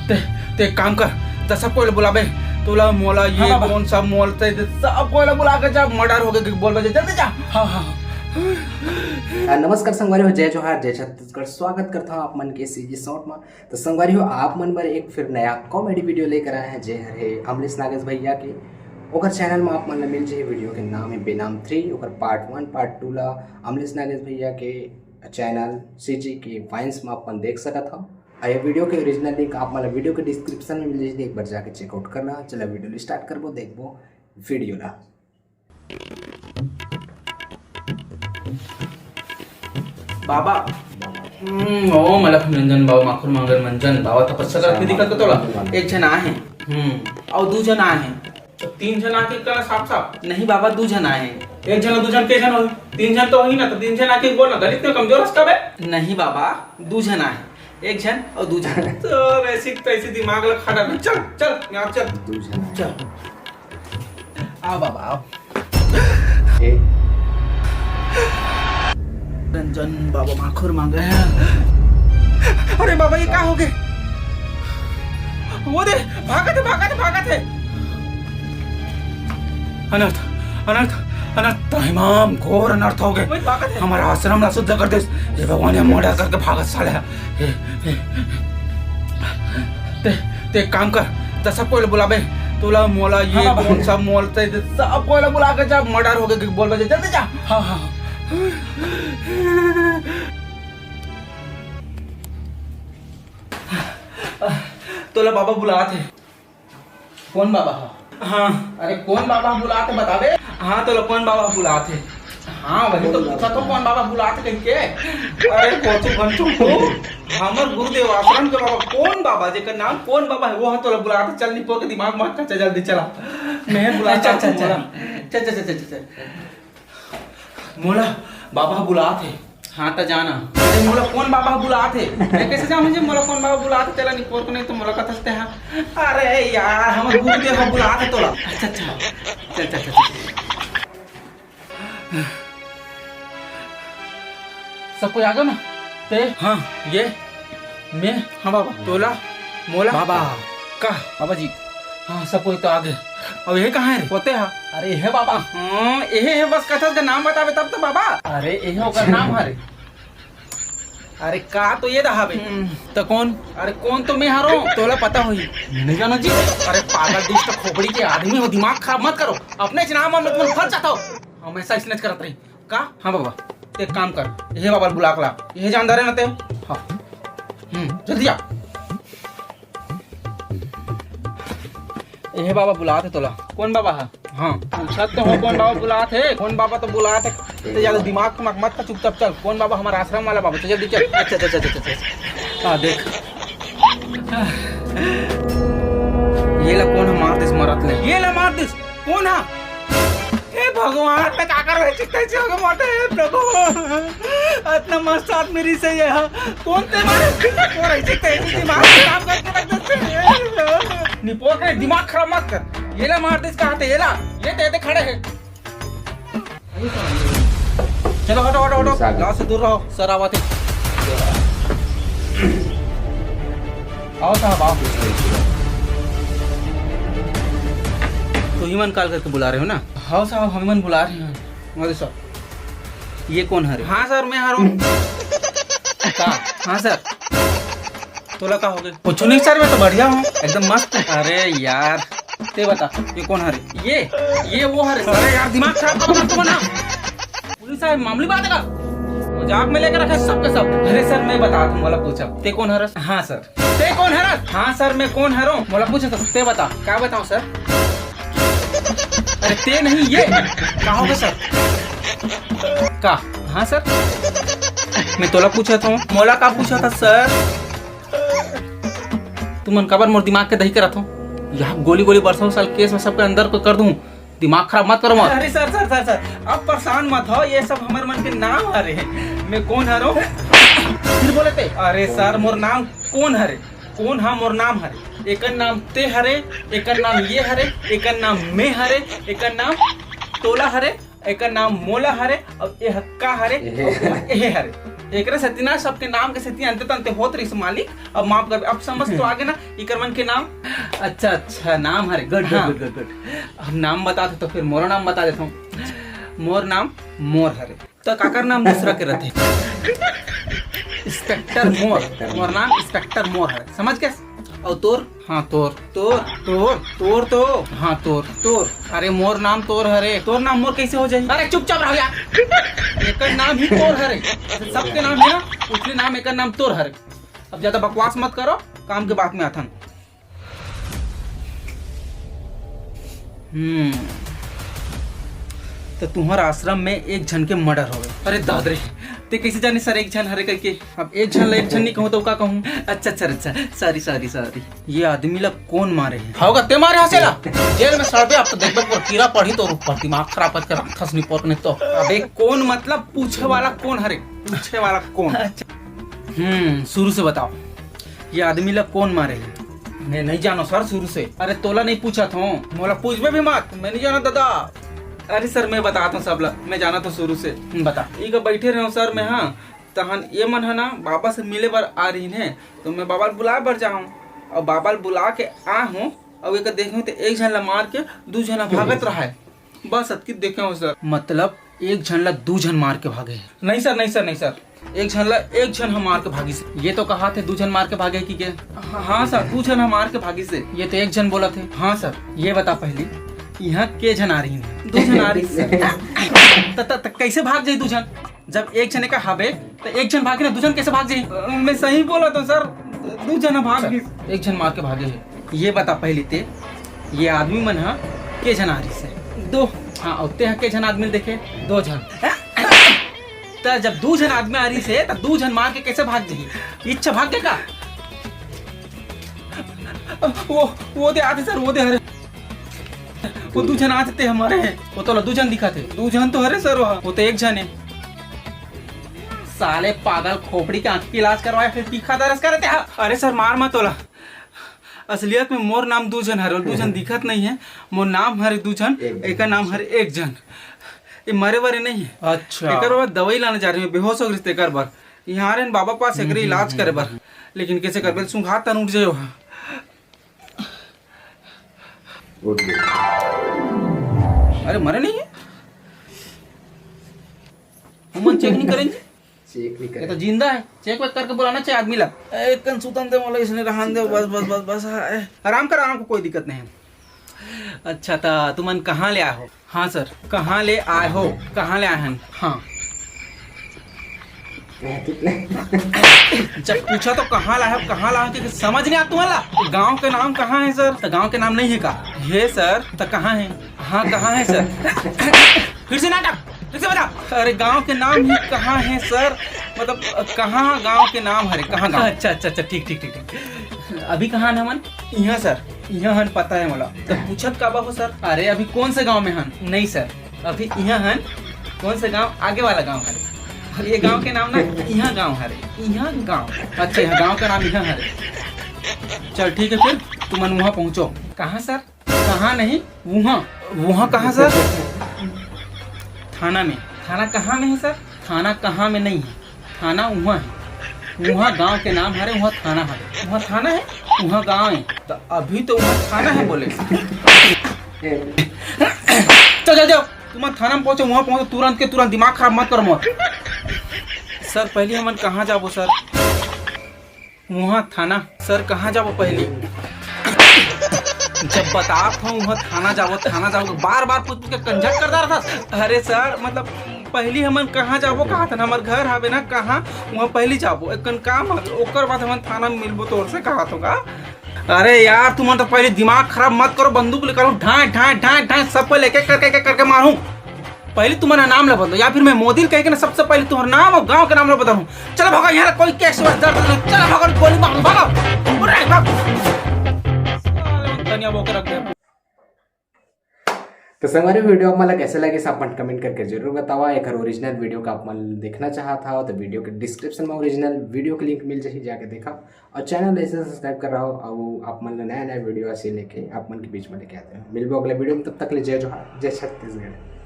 ते एक काम कर, तसा कोई बुला बे, तुला मोला ये हाँ, कौन सा मोल थे सब कोई बुला के जा, मर्डर हो गया बोल बजे जल्दी जा। हाँ हाँ। नमस्कार संगवारी हो, जय जोहार, जय छत्तीसगढ़। स्वागत करता हूँ आप मन के सीजी शॉर्ट में। तो संगवारी हो, आप मन पर एक फिर नया कॉमेडी वीडियो लेकर आए हैं जय हरे अमलेश नागेश भैया के। ओकर चैनल में आप मन मिल जाए, वीडियो के नाम है बेनाम 3। ओकर पार्ट 1 पार्ट 2 ला अमलेश नागेश भैया के चैनल सीजी के वाइन्स में अपन देख सकत हो। ये वीडियो के ओरिजिनल लिंक आप मन वीडियो के डिस्क्रिप्शन में मिल जाए, एक बार जाके चेकआउट करना। चलो वीडियो स्टार्ट करबो, देखबो वीडियो ला। बाबा ओ मला निरंजन बाबा माखुर मंगल मंजन बाबा तपस्या करके दिखत तोला। एक जन आहे और दो जन आहे, तीन जन आके कला साफ साफ नहीं बाबा, दो जन आए। एक जन दो जन के जन हो, तीन जन तो ही ना, तो तीन जन आके बोल ना, गणित में कमजोर है बे। नहीं बाबा, दो जन आए, एक जन और दो जन। तो ऐसी तैसी दिमाग लग खड़ा नहीं। चल चल यहाँ चल, दो जन चल आओ बाबा आओ। रंजन बाबा माखुर मांगे हैं। अरे बाबा ये क्या हो गए? वो दे भागत है। अनर्थ अनर्थ अनर्थ इमाम, घोर अनर्थ हो गए। हमारा आश्रम ना शुद्ध कर दे। ये भगवान ने मर्डर करके भागत साले। ते एक काम कर, दसा कोई बुला बे, तुला मोला ये कौन सा मोल थे सब कोई बुला के जा, मर्डर हो गया बोल बजे जल्दी जा। हाँ हाँ तोला बाबा बुलाते। कौन बाबा? हाँ अरे कौन बाबा बुलाते बता बे। हाँ तोला कौन बाबा बुलाते? हाँ वही तो पूछा तो, कौन बाबा बुलाते कह के। अरे कोचू बनचू हो, हमर गुरुदेव आश्रम के बाबा। कौन बाबा जेकर नाम कौन बाबा है वो है तोला बुलाते। चल नहीं के दिमाग मत खा, जल्दी चला। मैं बुला चल मोला बाबा बुलाते। हाँ तो जाना। अरे मोला कौन बाबा बुलाते? मैं कैसे जाऊँ मुझे मोला कौन बाबा बुलाते? चला नहीं पोर को नहीं तो मोला कथसते हैं। अरे यार हमारे गुरुदेव बुलाते तोला। अच्छा चल सब कोई आ गया ना ते? हाँ ये मैं, हाँ बाबा तोला मोला बाबा का बाबा जी। हाँ सब कोई तो आ गए। अब ये कहाँ है? होते हैं। अरे ये बाबा। हाँ ये है, बस कथा का नाम बतावे तब तो बाबा। अरे ये होकर नाम हरे। अरे का तो ये रहा बे। तो कौन? अरे कौन तो मैं हारो, तोला पता होई। नहीं जाना जी। अरे पागल डिश तो खोपड़ी के आदमी हो, दिमाग खराब मत करो। अपने नाम में तुम फंस जाता हो, हमेशा इसने करत रही का। हाँ बाबा एक काम कर, ये बाबा बुला ला, ये जानदार है ना ते। हाँ जल्दी आ। ये बाबा बुलाते तोला। कौन बाबा है? हाँ पूछा तो हो कौन बाबा बुलाते। कौन बाबा तो बुलाते, तो ज्यादा दिमाग को मत का, चुपचाप चल। कौन बाबा? हमारा आश्रम वाला बाबा। तो जल्दी चल। अच्छा हाँ देख ये ला कौन है? मार दिस मरत ले, ये ला मार दिस। कौन है? हे भगवान मैं क्या कर रहे चिकते से हो मोटे प्रभु, इतना मस्त साथ मेरी से ये कौन ते मारे को रही चिकते दिमाग खराब करके रख दे। निपोर के दिमाग खराब मत कर। ये ला मार दिस कहां थे? ये ला ये ते खड़े हैं। चलो हटो गांव से दूर रहो। सर आवाते आओ साहब आओ। तो ही मन कॉल करके बुला रहे हो ना? हाँ साहब हम मन बुला रहे हैं। मोदी साहब ये कौन है? हाँ सर मैं हारूं। हाँ सर तोला का हो गया? कुछ नहीं सर मैं तो बढ़िया हूँ एकदम मस्त। अरे यार ते बता ये कौन है? ये वो है सर। यार दिमाग खराब मत करो ना। पुलिस साहब मामूली बात है का, मजाक में लेकर रखा सब के सब। अरे सर मैं बता दूं, मोला पूछा ते कौन है? हाँ सर ते कौन है? हाँ सर मैं कौन है? मोला पूछा तो ते बता। क्या बताऊं सर? अरे ते नहीं ये क्या होगा सर? का? हाँ सर मैं तोला पूछा था। मोला का पूछा था सर? तुम कबर मोर दिमाग के दही करत हो। यहाँ गोली बरसों साल केस में सबके अंदर को कर दूं। दिमाग खराब मत करो मत। अरे सर अब परेशान मत हो, ये सब हमारे मन के नाम हरे। मैं कौन हरो? फिर बोले थे। अरे सर मोर नाम कौन हरे? कौन? हाँ मोर नाम हरे। एक नाम ते हरे, एक नाम ये हरे, एक नाम मैं हरे, एक नाम तोला हरे, एक नाम मोला हरे और ए हक्का हरे, ए हरे। एकरे सेती ना सबके नाम के सेती अंते तंते होत रही मालिक। अब माफ कर, अब समझ तो आगे ना इकर मन के नाम। अच्छा अच्छा नाम हरे, गुड गुड गुड गुड। अब नाम बता दे तो फिर मोर नाम बता देता हूँ। मोर नाम मोर हरे, तो काकर नाम दूसरा के रहते इंस्पेक्टर मोर। मोर नाम इंस्पेक्टर मोर हरे, समझ गए। और तोर? हाँ तोर तोर तोर तोर तो हाँ तोर तोर। अरे मोर नाम तोर हरे, तोर नाम मोर कैसे हो जाए? अरे चुपचाप रहो यार, एक नाम ही तोर हरे, सबके नाम है ना उसके नाम, एक नाम तोर हरे। अब ज्यादा बकवास मत करो, काम के बात में आता। तो तुम्हारा आश्रम में एक जन के मर्डर हो गए। अरे दादरे ते कैसे जाने सर एक जन हरे करके? अब एक जन एक जन नहीं कहूँ तो क्या कहूँ? अच्छा अच्छा अच्छा सॉरी सॉरी सॉरी। ये आदमी ला कौन मारे है? होगा ते मारे हसेला जेल में सड़बे। अब तो देखबे पर कीड़ा पड़ी तो ऊपर दिमाग खराब कर रखस नहीं पोक ने तो। अबे कौन मतलब पूछे वाला कौन हरे? पूछे वाला कौन? शुरू से बताओ, ये आदमी ला कौन मारे है? मैं नहीं जानो सर शुरू से। अरे तोला नहीं पूछा था, मोला पूछबे भी मत, मैं नहीं जाना दादा। अरे सर मैं बताता हूँ सब ला, मैं जाना तो शुरू से। बता एक बैठे रहे सर मैं। हाँ तहन ये मन है ना बाबा से मिले बर आ रही है, तो मैं बाबा बुला बर जाऊँ और बाबा बुला के आ हूँ। अब एक देखूँ तो एक झन ला मार के दू जना भागत रहा है, बस अतकी देखे हो सर। मतलब एक झन ला दू झन मार के भागे? नहीं सर नहीं सर नहीं सर, एक झन ला एक झन हम मार के भागी से। ये तो कहा थे दू झन मार के भागे की के? हाँ सर दू झन हम मार के भागी से, ये तो एक झन बोला थे। हाँ सर ये बता पहली यहाँ के जन आ रही है? दो जन आ रही है। कैसे भाग जाए दू जन? जब एक जने का हबे तो एक जन भागे ना, दू जन कैसे भाग जाए? मैं सही बोला तो सर, दू जन भाग गई, एक जन मार के भागे है। ये बता पहले ते ये आदमी मन हा के जन आ रही से? दो। हाँ औते हैं के जन आदमी देखे? दो जन। तो जब दू जन आदमी आ रही से तो दू जन मार के कैसे भाग जाए? इच्छा भाग का? वो दे आते सर, वो दे हरे, वो दू जन आते थे हमारे हैं। वो तो दू जन दिखा थे, दू जन तो हरे सर, वो तो एक जन है। साले पागल खोपड़ी के आंख की इलाज करवाया फिर तीखा दरस कर रहे थे। अरे सर मार मत तोला, असलियत में मोर नाम दू जन हरे, दू जन दिखत नहीं है। मोर नाम हरे दू जन, एक नाम हरे एक जन। ये मरे वरे नहीं है। अच्छा एकर बाद दवाई लाने जा रहे हैं, बेहोश हो गए कर बार। यहाँ रहे बाबा पास एक इलाज करे बार, लेकिन कैसे कर सुंघा तन उठ जाए। अरे मरे नहीं है, हम चेक नहीं करेंगे? चेक नहीं करें तो जिंदा है, चेक वेक करके बुलाना चाहिए आदमी ला। एक सुतन दे मोला इसने रहन दे, बस बस बस बस आराम कर, आराम को कोई दिक्कत नहीं है। अच्छा तो तुमन कहाँ ले आए हो? हाँ सर कहाँ ले आए हो? कहाँ ले आए हैं? हाँ जब पूछा तो कहाँ लाए हो, कहाँ लाए हो, समझ नहीं आता तुम्हारा? गांव के नाम कहाँ है सर? तो गांव के नाम नहीं है का? है सर। तो कहाँ है? हाँ कहाँ है सर? फिर से नाटक, फिर से बता। अरे गांव के नाम ही कहाँ है सर? मतलब कहाँ गांव के नाम हरे, कहाँ गांव? अच्छा अच्छा अच्छा ठीक ठीक ठीक ठीक। अभी कहाँ है मन? यहाँ सर, यहाँ हन पता है मोला। तो पूछत का हो सर? अरे अभी कौन से गाँव में हन? नहीं सर अभी यहाँ हन। कौन से गाँव? आगे वाला गाँव हरे। ये गांव के नाम ना यहाँ गांव हरे, यहाँ गांव। अच्छा यहाँ गांव का नाम यहाँ हरे। चल ठीक है फिर तुम वहाँ पहुँचो। कहाँ सर? कहाँ नहीं वहाँ। वहाँ कहाँ सर? थाना में। थाना कहाँ में है सर? थाना कहाँ में नहीं है, थाना वहाँ है। वहाँ गांव के नाम हरे, वहाँ थाना हरे। वहाँ थाना है, वहाँ गांव है। तो अभी तो वहाँ थाना है बोले। चल जाओ जाओ तुम थाना में पहुँचो, वहाँ पहुँचो तुरंत के तुरंत, दिमाग खराब मत करो मत। सर पहले हम कहाँ जाबो सर? वहाँ थाना। सर कहाँ जाबो पहले? जब बतात हूँ वहाँ थाना जाबो, थाना जाबो, बार बार पूछ के कंजक कर रहा था। अरे सर मतलब पहले हमन कहाँ जाबो कहा था? हमार घर हवे ना कहाँ, वहाँ पहले जाबो एक काम है, ओकर बाद हमन थाना में मिलबो तोर से कहा होगा। अरे यार तुम तो पहले दिमाग खराब मत करो, बंदूक लेकर ढाई ढाई ढाई ढाई सब पे लेके करके मारूं। पहले तुम्हारा नाम ला बदलो, या फिर मैं मोदी कह के ना सबसे पहले तुम्हारा नाम और गांव के नाम ला बदलूं। चलो भागो, यहाँ कोई केस दर्द नहीं, चलो भागो, गोली मारो, भागो। तो संगवारी वीडियो आपको कैसे लगे सब कमेंट करके जरूर बतावा। एक ओरिजिनल वीडियो का आप देखना चाहता हो तो वीडियो के डिस्क्रिप्शन में ओरिजिनल वीडियो के लिंक मिल जाए, जाके देखा। और चैनल ऐसे सब्सक्राइब कर रहा हो और आप मन नया नया वीडियो ऐसे लेके आप मन के बीच में लेके आते हैं। मिलबो अगले वीडियो में, तब तक ले जय जोहार, जय छत्तीसगढ़।